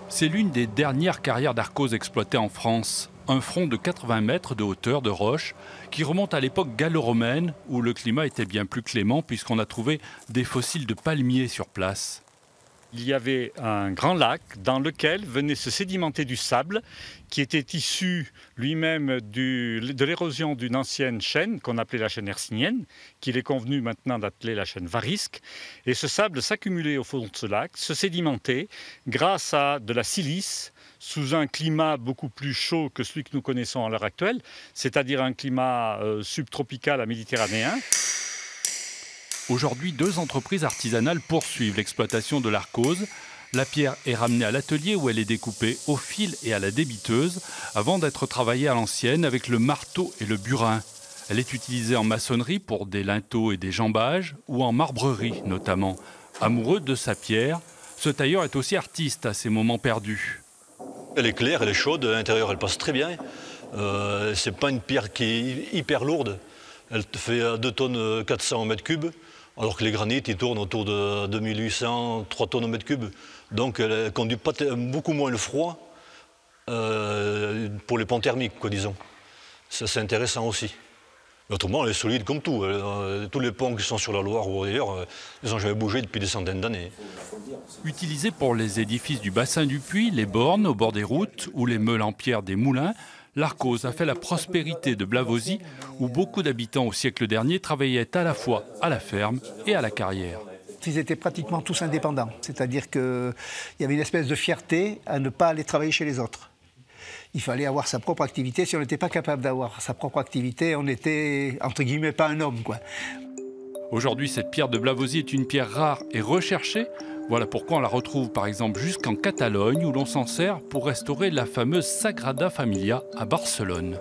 C'est l'une des dernières carrières d'arcose exploitées en France. Un front de 80 mètres de hauteur de roche qui remonte à l'époque gallo-romaine où le climat était bien plus clément puisqu'on a trouvé des fossiles de palmiers sur place. Il y avait un grand lac dans lequel venait se sédimenter du sable qui était issu lui-même de l'érosion d'une ancienne chaîne qu'on appelait la chaîne hercynienne, qu'il est convenu maintenant d'appeler la chaîne varisque. Et ce sable s'accumulait au fond de ce lac, se sédimentait grâce à de la silice sous un climat beaucoup plus chaud que celui que nous connaissons à l'heure actuelle, c'est-à-dire un climat subtropical à méditerranéen. Aujourd'hui, 2 entreprises artisanales poursuivent l'exploitation de l'arcose. La pierre est ramenée à l'atelier où elle est découpée au fil et à la débiteuse avant d'être travaillée à l'ancienne avec le marteau et le burin. Elle est utilisée en maçonnerie pour des linteaux et des jambages ou en marbrerie notamment. Amoureux de sa pierre, ce tailleur est aussi artiste à ses moments perdus. Elle est claire, elle est chaude, à l'intérieur elle passe très bien. C'est pas une pierre qui est hyper lourde. Elle fait 2 tonnes 400 au mètre cube. Alors que les granites, ils tournent autour de 2800, 3 tonnes au mètre cube. Donc elle ne conduit pas beaucoup moins le froid pour les ponts thermiques, quoi, disons. Ça, c'est intéressant aussi. Mais autrement, elle est solide comme tout. Tous les ponts qui sont sur la Loire ou ailleurs, ils n'ont jamais bougé depuis des centaines d'années. Utilisée pour les édifices du bassin du Puy, les bornes au bord des routes ou les meules en pierre des moulins, l'arcose a fait la prospérité de Blavozy, où beaucoup d'habitants au siècle dernier travaillaient à la fois à la ferme et à la carrière. Ils étaient pratiquement tous indépendants, c'est-à-dire qu'il y avait une espèce de fierté à ne pas aller travailler chez les autres. Il fallait avoir sa propre activité. Si on n'était pas capable d'avoir sa propre activité, on n'était, entre guillemets, pas un homme, quoi. Aujourd'hui, cette pierre de Blavozy est une pierre rare et recherchée. Voilà pourquoi on la retrouve par exemple jusqu'en Catalogne où l'on s'en sert pour restaurer la fameuse Sagrada Familia à Barcelone.